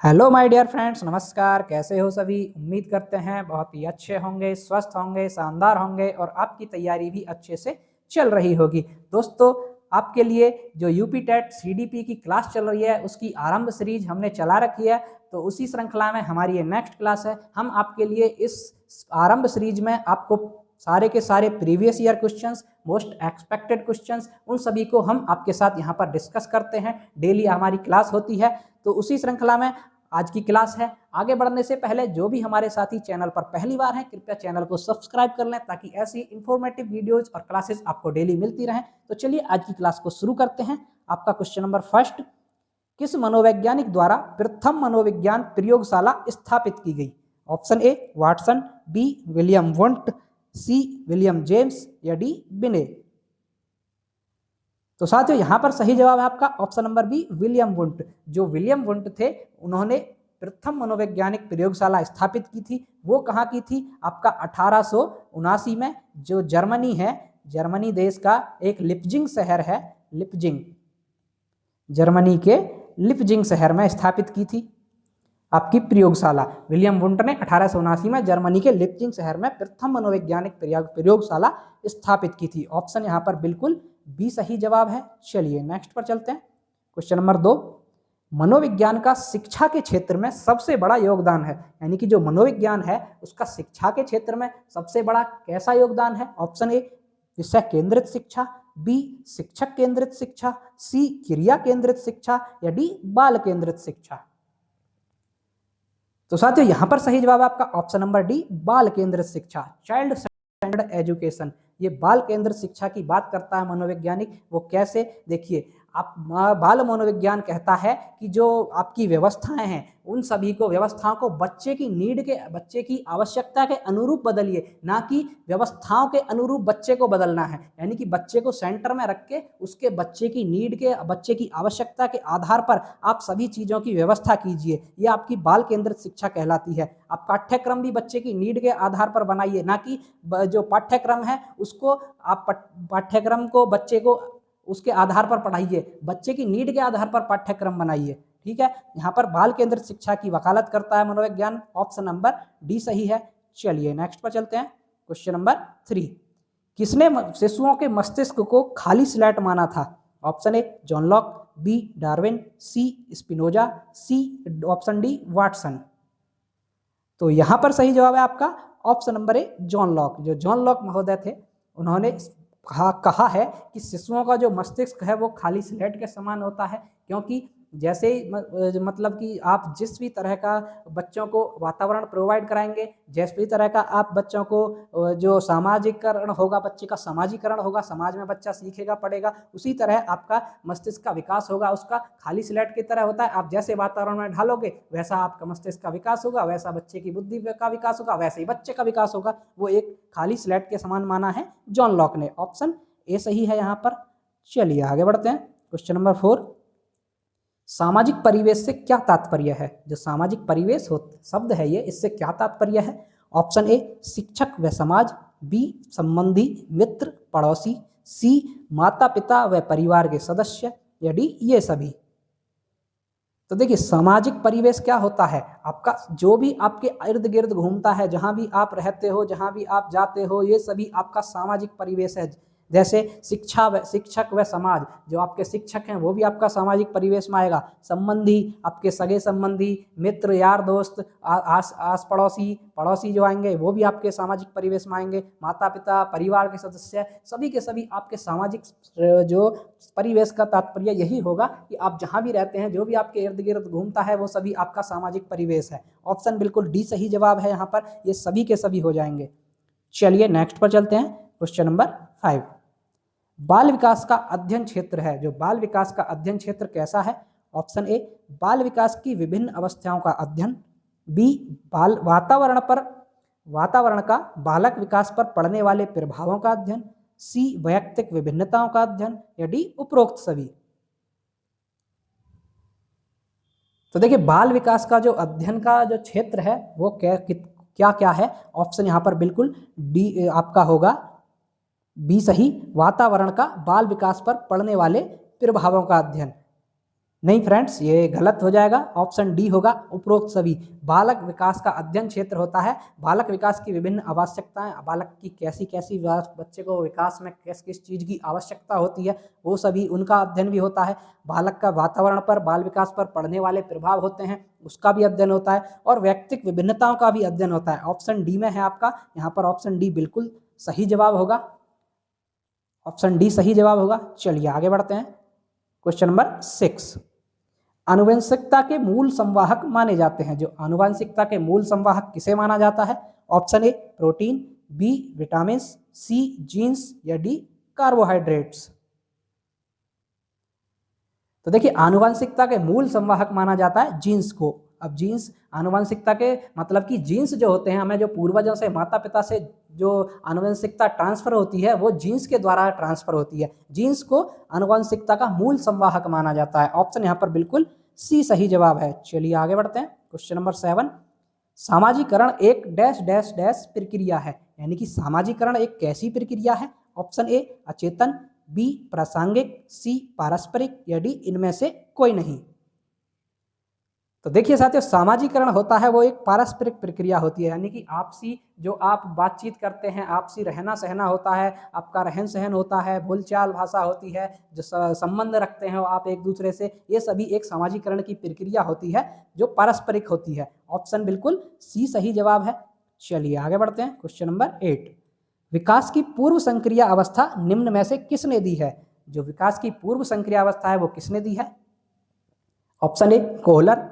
Hello my dear friends, नमस्कार। कैसे हो सभी? उम्मीद करते हैं बहुत ही अच्छे होंगे, स्वस्थ होंगे, शानदार होंगे और आपकी तैयारी भी अच्छे से चल रही होगी। दोस्तों, आपके लिए जो यूपी टेट सीडीपी की क्लास चल रही है उसकी आरंभ सीरीज हमने चला रखी है। तो उसी श्रृंखला में हमारी ये नेक्स्ट क्लास है। हम आपके लिए इस आरंभ सीरीज में आपको सारे के सारे previous year questions, most expected questions, उन सभी को हम आपके साथ यहाँ पर डिस्कस करते हैं। डेली हमारी क्लास होती है। तो उसी श्रृंखला में आज की क्लास है। आगे बढ़ने से पहले जो भी हमारे साथी चैनल पर पहली बार हैं, कृपया चैनल को सब्सक्राइब कर लें ताकि ऐसी इंफॉर्मेटिव वीडियोज और क्लासेस आपको डेली मिलती रहें। तो चलिए आज की क्लास को शुरू करते हैं। आपका क्वेश्चन नंबर फर्स्ट, किस मनोवैज्ञानिक द्वारा प्रथम मनोविज्ञान प्रयोगशाला स्थापित की गई? Option A Watson, B William Wundt, C William James या डी बिने। तो साथियों, यहां पर सही जवाब है आपका option number B William Wundt. जो विलियम वुंट थे, उन्होंने प्रथम मनोवैज्ञानिक प्रयोगशाला स्थापित की थी। वो कहाँ की थी? आपका 1879 में, जो जर्मनी है, जर्मनी देश का एक लिप्जिंग शहर है, लिप्जिंग, जर्मनी के लिप्जिंग शहर में स्थापित की थी आपकी प्रयोगशाला। विलियम वुंट ने 1879 में जर्मनी के लिप्जिंग शहर में प्रथम मनोवैज्ञानिक प्रयोगशाला स्थापित की थी। ऑप्शन यहाँ पर बिल्कुल बी सही जवाब है। चलिए नेक्स्ट पर चलते हैं। क्वेश्चन नंबर 2, मनोविज्ञान का शिक्षा के क्षेत्र में सबसे बड़ा योगदान है, यानी कि जो मनोविज्ञान है उसका शिक्षा के क्षेत्र में सबसे बड़ा कैसा योगदान है? ऑप्शन ए विषय केंद्रित शिक्षा, बी शिक्षक केंद्रित शिक्षा, सी क्रिया केंद्रित शिक्षा या डी बाल केंद्रित शिक्षा। तो साथियों, यहां पर सही जवाब है आपका ऑप्शन नंबर डी बाल केंद्रित शिक्षा, चाइल्ड सेंटर्ड एजुकेशन। ये बाल केंद्रित शिक्षा की बात करता है मनोवैज्ञानिक। वो कैसे? देखिए, आप बाल मनोविज्ञान कहता है कि जो आपकी व्यवस्थाएं हैं उन सभी को, व्यवस्थाओं को बच्चे की नीड के, बच्चे की आवश्यकता के अनुरूप बदलिए, ना कि व्यवस्थाओं के अनुरूप बच्चे को बदलना है। यानी कि बच्चे को सेंटर में रख के उसके बच्चे की नीड के, बच्चे की आवश्यकता के आधार पर आप सभी चीज़ों की व्यवस्था कीजिए। ये आपकी बाल केंद्रित शिक्षा कहलाती है। आप पाठ्यक्रम भी बच्चे की नीड के आधार पर बनाइए, ना कि जो पाठ्यक्रम है उसको आप पाठ्यक्रम को बच्चे को उसके आधार पर पढ़ाइए, बच्चे की नीड के आधार पर पाठ्यक्रम बनाइए। ठीक है, यहाँ पर बाल केंद्रित शिक्षा की वकालत करता है मनोविज्ञान। ऑप्शन नंबर डी सही है। चलिए नेक्स्ट पर चलते हैं। क्वेश्चन नंबर 3, किसने शिशुओं के मस्तिष्क को खाली स्लेट माना था? Option A John Locke, B Darwin, C Spinoza, C option D Watson. तो यहाँ पर सही जवाब है आपका option number A John Locke. जो जॉन लॉक महोदय थे, उन्होंने कहा है कि शिशुओं का जो मस्तिष्क है वो खाली स्लेट के समान होता है, क्योंकि जैसे मतलब कि आप जिस भी तरह का बच्चों को वातावरण प्रोवाइड कराएंगे, जिस भी तरह का आप बच्चों को जो सामाजिकरण होगा, बच्चे का समाजीकरण होगा, समाज में बच्चा सीखेगा पढ़ेगा, उसी तरह आपका मस्तिष्क का विकास होगा। उसका खाली स्लेट की तरह होता है। आप जैसे वातावरण में ढालोगे वैसा आपका मस्तिष्क का विकास होगा, वैसा बच्चे की बुद्धि का विकास होगा, वैसे ही बच्चे का विकास होगा। वो एक खाली स्लेट के समान माना है जॉन लॉक ने। ऑप्शन ए सही है यहाँ पर। चलिए आगे बढ़ते हैं। क्वेश्चन नंबर 4, सामाजिक परिवेश से क्या तात्पर्य है? जो सामाजिक परिवेश हो शब्द है ये, इससे क्या तात्पर्य है? ऑप्शन ए शिक्षक व समाज, बी संबंधी मित्र पड़ोसी, सी माता पिता व परिवार के सदस्य या डी ये सभी। तो देखिए, सामाजिक परिवेश क्या होता है? आपका जो भी आपके इर्द गिर्द घूमता है, जहाँ भी आप रहते हो, जहाँ भी आप जाते हो, ये सभी आपका सामाजिक परिवेश है। जैसे शिक्षक व समाज, जो आपके शिक्षक हैं वो भी आपका सामाजिक परिवेश में आएगा। संबंधी, आपके सगे संबंधी, मित्र यार दोस्त, आस पड़ोसी जो आएंगे वो भी आपके सामाजिक परिवेश में आएंगे। माता पिता, परिवार के सदस्य, सभी के सभी आपके सामाजिक जो परिवेश का तात्पर्य यही होगा कि आप जहाँ भी रहते हैं, जो भी आपके इर्द गिर्द घूमता है, वो सभी आपका सामाजिक परिवेश है। ऑप्शन बिल्कुल डी सही जवाब है। यहाँ पर ये सभी के सभी हो जाएंगे। चलिए नेक्स्ट पर चलते हैं। क्वेश्चन नंबर 5, बाल विकास का अध्ययन क्षेत्र है। जो बाल विकास का अध्ययन क्षेत्र कैसा है? ऑप्शन ए बाल विकास की विभिन्न अवस्थाओं का अध्ययन, बी वातावरण का बालक विकास पर पड़ने वाले प्रभावों का अध्ययन, सी वैयक्तिक विभिन्नताओं का अध्ययन या डी उपरोक्त सभी। तो देखिए, बाल विकास का जो अध्ययन का जो क्षेत्र है वो क्या क्या है? ऑप्शन यहाँ पर बिल्कुल डी आपका होगा, बी सही, वातावरण का बाल विकास पर पड़ने वाले प्रभावों का अध्ययन। नहीं फ्रेंड्स, ये गलत हो जाएगा। ऑप्शन डी होगा उपरोक्त सभी। बालक विकास का अध्ययन क्षेत्र होता है बालक विकास की विभिन्न आवश्यकताएं, बालक की कैसी कैसी बच्चे को विकास में किस किस चीज़ की आवश्यकता होती है वो सभी उनका अध्ययन भी होता है। बालक का वातावरण पर बाल विकास पर पड़ने वाले प्रभाव होते हैं उसका भी अध्ययन होता है और व्यक्तिक विभिन्नताओं का भी अध्ययन होता है। ऑप्शन डी में है आपका, यहाँ पर ऑप्शन डी बिल्कुल सही जवाब होगा। ऑप्शन डी सही जवाब होगा। चलिए आगे बढ़ते हैं। क्वेश्चन नंबर 6, आनुवंशिकता के मूल संवाहक माने जाते हैं। जो आनुवंशिकता के मूल संवाहक किसे माना जाता है? Option A protein, B vitamin, C genes या डी कार्बोहाइड्रेट्स। तो देखिए आनुवंशिकता के मूल संवाहक माना जाता है जीन्स को। अब जीन्स आनुवंशिकता के मतलब कि जीन्स जो होते हैं, हमें जो पूर्वजों से माता पिता से जो आनुवंशिकता ट्रांसफर होती है वो जीन्स के द्वारा ट्रांसफर होती है। जीन्स को आनुवंशिकता का मूल संवाहक माना जाता है। ऑप्शन यहाँ पर बिल्कुल सी सही जवाब है। चलिए आगे बढ़ते हैं। क्वेश्चन नंबर 7, सामाजिकरण एक डैश डैश डैश प्रक्रिया है। यानी कि सामाजिकरण एक कैसी प्रक्रिया है? ऑप्शन ए अचेतन, बी प्रासंगिक, सी पारस्परिक या डी इनमें से कोई नहीं। तो देखिए साथियों, सामाजिकरण होता है वो एक पारस्परिक प्रक्रिया होती है। यानी कि आपसी जो आप बातचीत करते हैं, आपसी रहना सहना होता है, आपका रहन सहन होता है, बोलचाल भाषा होती है, जो संबंध रखते हैं आप एक दूसरे से, ये सभी एक सामाजिकरण की प्रक्रिया होती है जो पारस्परिक होती है। ऑप्शन बिल्कुल सी सही जवाब है। चलिए आगे बढ़ते हैं। क्वेश्चन नंबर 8, विकास की पूर्व संक्रिया अवस्था निम्न में से किसने दी है? जो विकास की पूर्व संक्रिया अवस्था है वो किसने दी है? ऑप्शन ए कोहलर,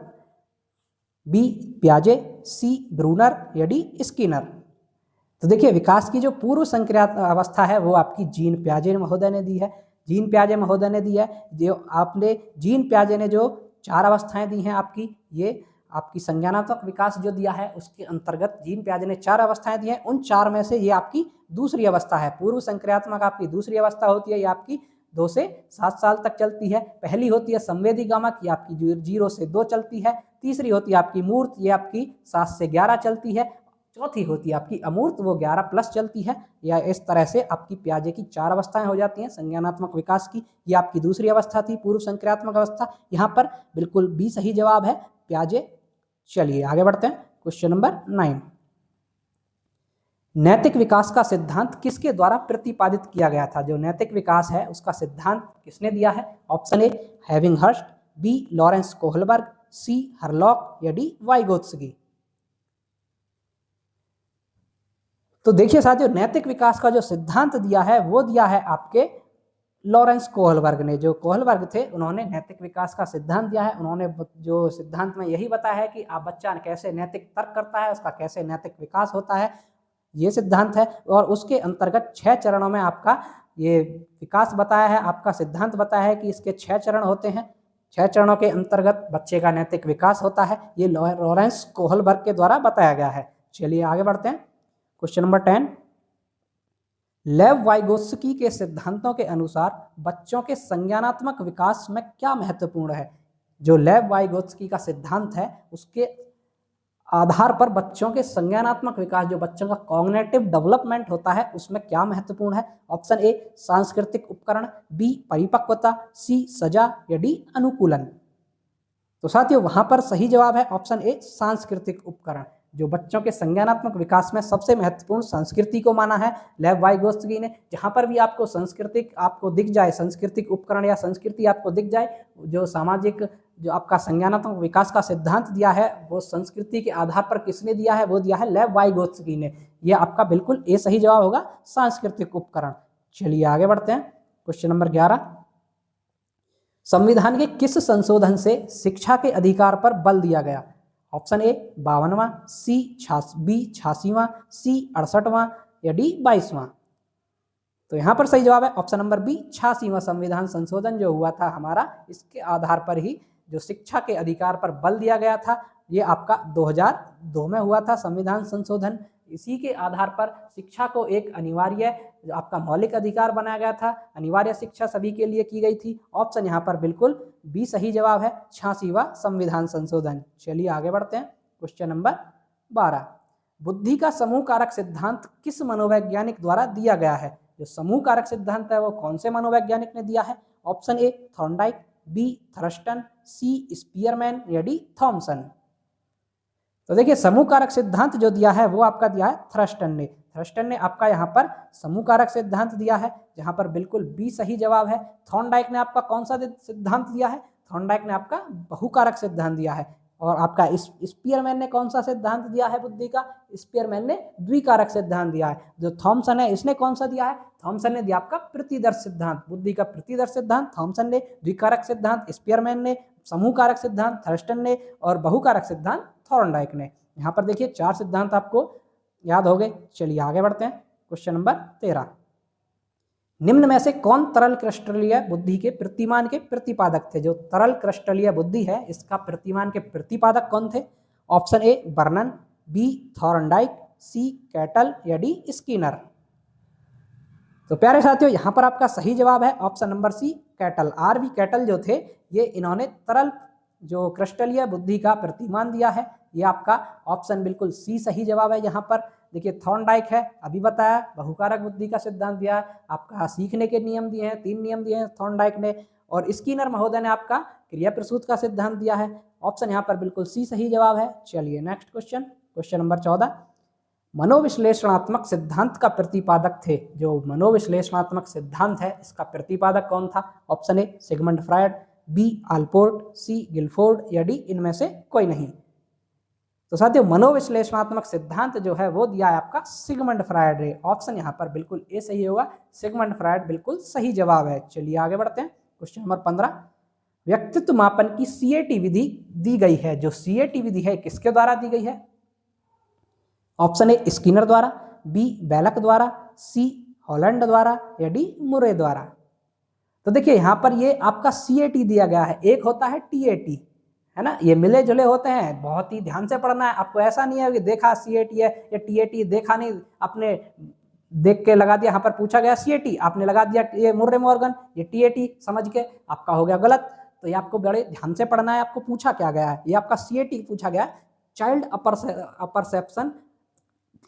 बी प्याजे, सी ब्रूनर या डी स्किनर। तो देखिए विकास की जो पूर्व संक्रिया अवस्था है वो आपकी जीन प्याजे महोदय ने दी है। जीन प्याजे महोदय ने दी है। जो आपने जीन प्याजे ने जो 4 अवस्थाएं दी हैं आपकी, ये आपकी संज्ञानात्मक विकास जो दिया है उसके अंतर्गत जीन प्याजे ने 4 अवस्थाएं दी हैं। उन 4 में से ये आपकी दूसरी अवस्था है। पूर्व संक्रियात्मक आपकी दूसरी अवस्था होती है, ये आपकी 2 से 7 साल तक चलती है। पहली होती है संवेदी गामक, ये आपकी 0 से 2 चलती है। तीसरी होती है आपकी मूर्त, ये आपकी 7 से 11 चलती है। चौथी होती है आपकी अमूर्त, वो 11 प्लस चलती है। या इस तरह से आपकी प्याजे की 4 अवस्थाएं हो जाती हैं संज्ञानात्मक विकास की। ये आपकी दूसरी अवस्था थी पूर्व संक्रियात्मक अवस्था। यहाँ पर बिल्कुल बी सही जवाब है, प्याजे। चलिए आगे बढ़ते हैं। क्वेश्चन नंबर 9, नैतिक विकास का सिद्धांत किसके द्वारा प्रतिपादित किया गया था? जो नैतिक विकास है उसका सिद्धांत किसने दिया है? Option A Havighurst, B Lawrence Kohlberg, C Hurlock या डी वाइगोत्स्की। तो देखिए साथियों, नैतिक विकास का जो सिद्धांत दिया है वो दिया है आपके लॉरेंस कोहलबर्ग ने। जो कोहलबर्ग थे उन्होंने नैतिक विकास का सिद्धांत दिया है। उन्होंने जो सिद्धांत में यही बताया है कि आप बच्चा कैसे नैतिक तर्क करता है, उसका कैसे नैतिक विकास होता है, ये सिद्धांत है। और उसके अंतर्गत 6 चरणों में आपका ये विकास बताया है, आपका सिद्धांत बताया है कि इसके 6 चरण होते हैं। 6 चरणों के अंतर्गत बच्चे का नैतिक विकास होता है। ये लॉरेंस कोहलबर्ग के द्वारा बताया गया है। चलिए आगे बढ़ते हैं। क्वेश्चन नंबर 10, लेव वाइगोत्स्की के सिद्धांतों के अनुसार बच्चों के संज्ञानात्मक विकास में क्या महत्वपूर्ण है? जो लेव वाइगोत्स्की का सिद्धांत है उसके आधार पर बच्चों के संज्ञानात्मक विकास, जो बच्चों का कॉग्निटिव डेवलपमेंट होता है, उसमें क्या महत्वपूर्ण है? ऑप्शन ए सांस्कृतिक उपकरण, बी परिपक्वता, सी सजा या डी अनुकूलन। तो साथियों वहां पर सही जवाब है ऑप्शन ए सांस्कृतिक उपकरण। जो बच्चों के संज्ञानात्मक विकास में सबसे महत्वपूर्ण संस्कृति को माना है लेव वाइगोत्स्की ने। जहां पर भी आपको सांस्कृतिक आपको दिख जाए, सांस्कृतिक उपकरण या संस्कृति आपको दिख जाए, जो सामाजिक जो आपका संज्ञानात्मक विकास का सिद्धांत दिया है वो संस्कृति के आधार पर किसने दिया है? वो दिया है लेव वाइगोत्स्की ने। ये आपका बिल्कुल ए सही जवाब होगा, सांस्कृतिक उपकरण। चलिए आगे बढ़ते हैं। क्वेश्चन नंबर 11, संविधान के किस संशोधन से शिक्षा के अधिकार पर बल दिया गया? ऑप्शन ए 52वां, बी 86वां, सी 68वां या डी 22वां। तो यहाँ पर सही जवाब है ऑप्शन नंबर बी 86वां संविधान संशोधन जो हुआ था हमारा, इसके आधार पर ही जो शिक्षा के अधिकार पर बल दिया गया था, ये आपका 2002 में हुआ था संविधान संशोधन। इसी के आधार पर शिक्षा को एक अनिवार्य जो आपका मौलिक अधिकार बनाया गया था, अनिवार्य शिक्षा सभी के लिए की गई थी। ऑप्शन यहाँ पर बिल्कुल बी सही जवाब है, 86वां संविधान संशोधन। चलिए आगे बढ़ते हैं। क्वेश्चन नंबर 12, बुद्धि का समूह कारक सिद्धांत किस मनोवैज्ञानिक द्वारा दिया गया है? जो समूह कारक सिद्धांत है वो कौन से मनोवैज्ञानिक ने दिया है? Option A Thorndike, B Thurstone, C Spearman या डी थॉमसन। तो देखिए समूह कारक सिद्धांत जो दिया है वो आपका दिया है थर्स्टन ने। थर्स्टन ने आपका यहाँ पर समूह कारक सिद्धांत दिया है, जहाँ पर बिल्कुल बी सही जवाब है। थॉर्नडाइक ने आपका कौन सा सिद्धांत दिया है? थॉर्नडाइक ने आपका बहुकारक सिद्धांत दिया है। और आपका स्पीयरमैन ने कौन सा सिद्धांत दिया है बुद्धि का? स्पीयरमैन ने द्विकारक सिद्धांत दिया है। जो थॉमसन है इसने कौन सा दिया है? थॉमसन ने दिया आपका प्रतिदर्श सिद्धांत, बुद्धि का प्रतिदर्श सिद्धांत थॉमसन ने, द्विकारक सिद्धांत स्पीयरमैन ने, समूह कारक सिद्धांत थर्स्टन ने और बहुकारक सिद्धांत थॉर्नडाइक ने। यहाँ पर देखिए 4 सिद्धांत आपको याद हो गए। चलिए आगे बढ़ते हैं। क्वेश्चन नंबर 13, निम्न में से कौन तरल क्रिस्टलीय बुद्धि के प्रतिमान के प्रतिपादक थे? जो तरल क्रिस्टलीय बुद्धि है इसका प्रतिमान के प्रतिपादक कौन थे? Option A Vernon, B Thorndike, C Cattell या डी स्किनर। तो प्यारे साथियों यहाँ पर आपका सही जवाब है option number C Cattell. R V. Cattell जो थे ये इन्होंने तरल जो क्रिस्टलीय बुद्धि का प्रतिमान दिया है। ये आपका ऑप्शन बिल्कुल सी सही जवाब है। यहाँ पर देखिए थॉर्नडाइक है, अभी बताया, बहुकारक बुद्धि का सिद्धांत दिया है, आपका सीखने के नियम दिए हैं, 3 नियम दिए हैं थॉर्नडाइक ने, और स्किनर महोदय ने आपका क्रिया प्रसूत का सिद्धांत दिया है। ऑप्शन यहाँ पर बिल्कुल सी सही जवाब है। चलिए नेक्स्ट क्वेश्चन, क्वेश्चन नंबर 14, मनोविश्लेषणात्मक सिद्धांत का प्रतिपादक थे। जो मनोविश्लेषणात्मक सिद्धांत है इसका प्रतिपादक कौन था? Option A Sigmund Freud, B Allport, C Guilford या डी इनमें से कोई नहीं। तो साथियों मनोविश्लेषणात्मक सिद्धांत जो है वो दिया है आपका सिगमंड फ्रायड ने। ऑप्शन यहाँ पर बिल्कुल ए सही होगा, सिगमंड फ्रायड बिल्कुल सही जवाब है। चलिए आगे बढ़ते हैं। क्वेश्चन नंबर 15, व्यक्तित्व मापन की सीएटी विधि दी गई है। जो सीएटी विधि है किसके द्वारा दी गई है? ऑप्शन ए स्किनर द्वारा, बी बेलक द्वारा, सी हॉलैंड द्वारा या डी मुरे द्वारा। तो देखिए यहाँ पर ये आपका सीएटी दिया गया है, एक होता है टीएटी, है ना, ये मिले जुले होते हैं, बहुत ही ध्यान से पढ़ना है आपको। ऐसा नहीं है कि देखा सीएटी है या टीएटी, देखा नहीं आपने देख के लगा दिया, यहाँ पर पूछा गया सीएटी आपने लगा दिया ये मुर्रे मॉर्गन, ये टीएटी समझ के आपका हो गया गलत। तो ये आपको बड़े ध्यान से पढ़ना है। आपको पूछा क्या गया है? ये आपका सीएटी पूछा गया, चाइल्ड अपरसेप्शन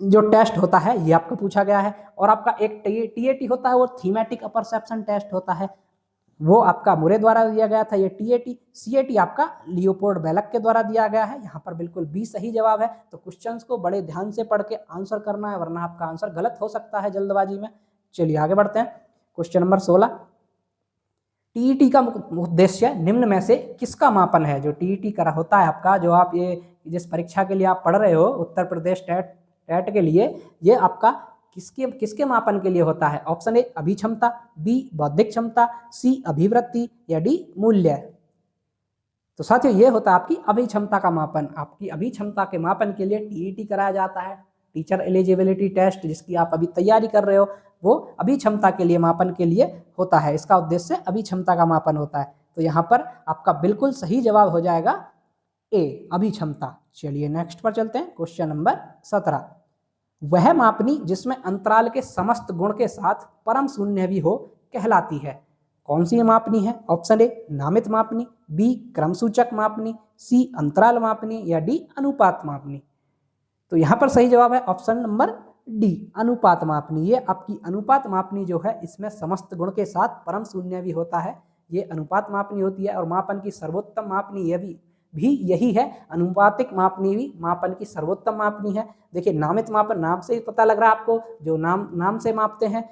जो टेस्ट होता है ये आपको पूछा गया है। और आपका एक टीएटी होता है वो थीमेटिक अपरसेप्शन टेस्ट होता है, वो आपका मुरे द्वारा दिया गया था ये टीएटी। सीएटी आपका लियोपोल्ड बेलक के द्वारा दिया गया है। यहाँ पर बिल्कुल बी सही जवाब है। तो क्वेश्चंस को बड़े ध्यान से पढ़ के आंसर करना है, वरना आपका आंसर गलत हो सकता है जल्दबाजी में। चलिए आगे बढ़ते हैं। क्वेश्चन नंबर 16, टीईटी का उद्देश्य निम्न में से किसका मापन है? जो टीईटी करा होता है आपका, जो आप ये जिस परीक्षा के लिए आप पढ़ रहे हो उत्तर प्रदेश टेट के लिए, ये आपका किसके मापन के लिए होता है? ऑप्शन ए अभिक्षमता, बी बौद्धिक क्षमता, सी अभिवृत्ति या डी मूल्य। तो साथियों ये होता है आपकी अभिक्षमता का मापन। आपकी अभिक्षमता के मापन के लिए टीईटी कराया जाता है, टीचर एलिजिबिलिटी टेस्ट, जिसकी आप अभी तैयारी कर रहे हो, वो अभिक्षमता के लिए मापन के लिए होता है। इसका उद्देश्य अभिक्षमता का मापन होता है। तो यहाँ पर आपका बिल्कुल सही जवाब हो जाएगा ए अभिक्षमता। चलिए नेक्स्ट पर चलते हैं। क्वेश्चन नंबर 17, वह मापनी जिसमें अंतराल के समस्त गुण के साथ परम शून्य भी हो कहलाती है। कौन सी मापनी है? ऑप्शन ए नामित मापनी, बी क्रमसूचक मापनी, सी अंतराल मापनी या डी अनुपात मापनी। तो यहाँ पर सही जवाब है ऑप्शन नंबर डी अनुपात मापनी। ये आपकी अनुपात मापनी जो है इसमें समस्त गुण के साथ परम शून्य भी होता है, ये अनुपात मापनी होती है। और मापन की सर्वोत्तम मापनी ये भी यही है, अनुपातिक मापनी भी मापन की सर्वोत्तम मापनी है। देखिए नामित मापन नाम से ही पता लग रहा है आपको, जो नाम से मापते हैं,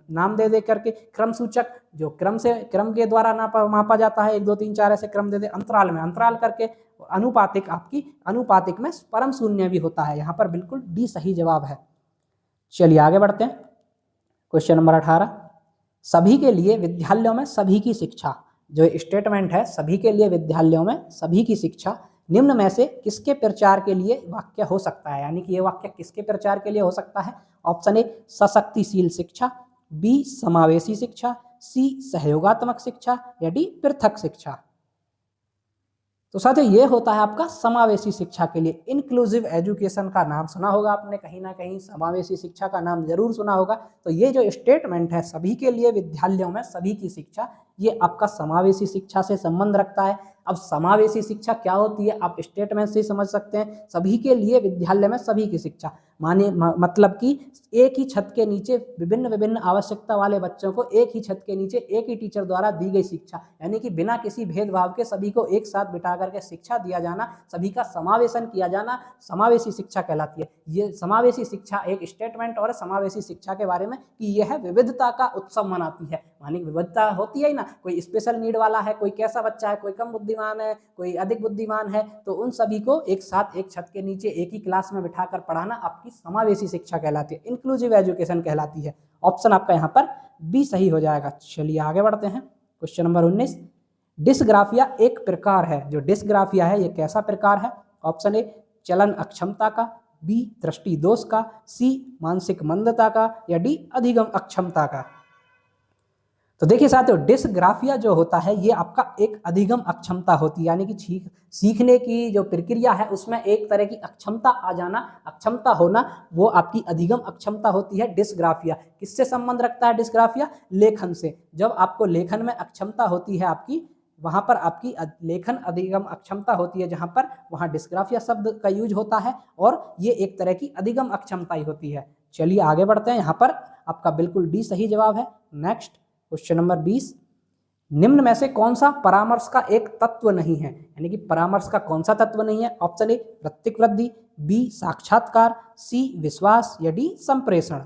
नाम दे करके। क्रमसूचक जो क्रम के द्वारा मापा जाता है, 1 2 3 4 ऐसे क्रम दे दे। अंतराल में अंतराल करके। अनुपातिक आपकी अनुपातिक में परम शून्य भी होता है। यहाँ पर बिल्कुल डी सही जवाब है। चलिए आगे बढ़ते हैं। क्वेश्चन नंबर 18, सभी के लिए विद्यालयों में सभी की शिक्षा, जो स्टेटमेंट है सभी के लिए विद्यालयों में सभी की शिक्षा, निम्न में से किसके प्रचार के लिए वाक्य हो सकता है? यानी कि ये वाक्य किसके प्रचार के लिए हो सकता है? ऑप्शन ए सशक्तिशील शिक्षा, बी समावेशी शिक्षा, सी सहयोगात्मक शिक्षा या डी पृथक शिक्षा। तो साथियों ये होता है आपका समावेशी शिक्षा के लिए। इंक्लूसिव एजुकेशन का नाम सुना होगा आपने कहीं ना कहीं, समावेशी शिक्षा का नाम जरूर सुना होगा। तो ये जो स्टेटमेंट है सभी के लिए विद्यालयों में सभी की शिक्षा, ये आपका समावेशी शिक्षा से संबंध रखता है। अब समावेशी शिक्षा क्या होती है आप स्टेटमेंट से ही समझ सकते हैं, सभी के लिए विद्यालय में सभी की शिक्षा, माने मतलब कि एक ही छत के नीचे विभिन्न विभिन्न आवश्यकता वाले बच्चों को एक ही छत के नीचे एक ही टीचर द्वारा दी गई शिक्षा, यानी कि बिना किसी भेदभाव के सभी को एक साथ बिठा करके शिक्षा दिया जाना, सभी का समावेशन किया जाना समावेशी शिक्षा कहलाती है। ये समावेशी शिक्षा एक स्टेटमेंट और समावेशी शिक्षा के बारे में कि यह विविधता का उत्सव मनाती है, मानी विविधता होती है ना, कोई स्पेशल नीड वाला है, कोई कैसा बच्चा है, कोई कम बुद्धिमान है, कोई अधिक बुद्धिमान है, तो उन सभी को एक साथ एक छत के नीचे एक ही क्लास में बिठाकर पढ़ाना आपकी समावेशी शिक्षा कहलाती है, इंक्लूसिव एजुकेशन कहलाती है। ऑप्शन आपका यहाँ पर बी सही हो जाएगा। चलिए आगे बढ़ते हैं। क्वेश्चन नंबर 19, डिस्ग्राफिया एक प्रकार है। जो डिस्ग्राफिया है ये कैसा प्रकार है? ऑप्शन ए चलन अक्षमता का, बी दृष्टि दोष का, सी मानसिक मंदता का, या डी अधिगम अक्षमता का। तो देखिए साथियों, डिस्ग्राफिया जो होता है ये आपका एक अधिगम अक्षमता होती है, यानी कि सीखने की जो प्रक्रिया है उसमें एक तरह की अक्षमता आ जाना, अक्षमता होना, वो आपकी अधिगम अक्षमता होती है डिस्ग्राफिया। किससे संबंध रखता है डिस्ग्राफिया? लेखन से। जब आपको लेखन में अक्षमता होती है आपकी, वहाँ पर आपकी लेखन अधिगम अक्षमता होती है, जहाँ पर वहाँ डिस्ग्राफिया शब्द का यूज होता है और ये एक तरह की अधिगम अक्षमता ही होती है। चलिए आगे बढ़ते हैं। यहाँ पर आपका बिल्कुल डी सही जवाब है। नेक्स्ट क्वेश्चन नंबर 20, निम्न में से कौन सा परामर्श का एक तत्व नहीं है? यानी कि परामर्श का कौन सा तत्व नहीं है? ऑप्शन ए वृत्तिक वृद्धि, बी साक्षात्कार, सी विश्वास, या डी संप्रेषण।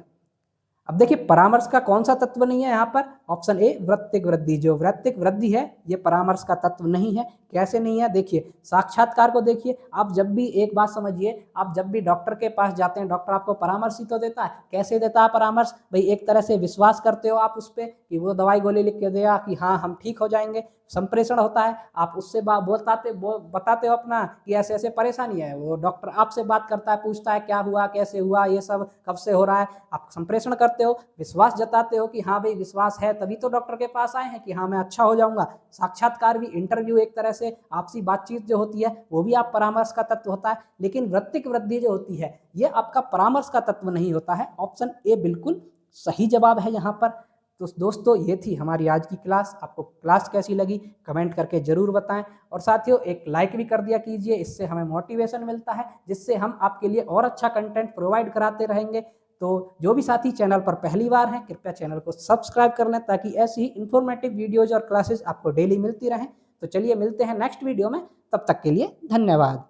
अब देखिए परामर्श का कौन सा तत्व नहीं है यहाँ पर? ऑप्शन ए वृत्तिक वृद्धि। जो वृत्तिक वृद्धि है ये परामर्श का तत्व नहीं है। कैसे नहीं है? देखिए साक्षात्कार को देखिए, आप जब भी एक बात समझिए, आप जब भी डॉक्टर के पास जाते हैं, डॉक्टर आपको परामर्श ही तो देता है। कैसे देता है परामर्श? भाई एक तरह से विश्वास करते हो आप उस पर कि वो दवाई गोली लिख के दिया कि हाँ हम ठीक हो जाएंगे। संप्रेषण होता है, आप उससे बताते हो अपना कि ऐसे ऐसे परेशानी है, वो डॉक्टर आपसे बात करता है, पूछता है क्या हुआ, कैसे हुआ, ये सब कब से हो रहा है, आप संप्रेषण करते हो, विश्वास जताते हो कि हाँ भाई विश्वास है तभी तो डॉक्टर के पास आए हैं कि हाँ मैं अच्छा हो जाऊंगा। साक्षात्कार भी इंटरव्यू, एक तरह से आपसी बातचीत जो होती है वो भी आप परामर्श का तत्व होता है। लेकिन वृत्तिक वृद्धि जो होती है ये आपका परामर्श का तत्व नहीं होता है। ऑप्शन ए बिल्कुल सही जवाब है यहाँ पर। तो दोस्तों ये थी हमारी आज की क्लास। आपको क्लास कैसी लगी कमेंट करके ज़रूर बताएं, और साथियों एक लाइक भी कर दिया कीजिए, इससे हमें मोटिवेशन मिलता है, जिससे हम आपके लिए और अच्छा कंटेंट प्रोवाइड कराते रहेंगे। तो जो भी साथी चैनल पर पहली बार हैं कृपया चैनल को सब्सक्राइब कर लें, ताकि ऐसी ही इंफॉर्मेटिव वीडियोज़ और क्लासेस आपको डेली मिलती रहें। तो चलिए मिलते हैं नेक्स्ट वीडियो में, तब तक के लिए धन्यवाद।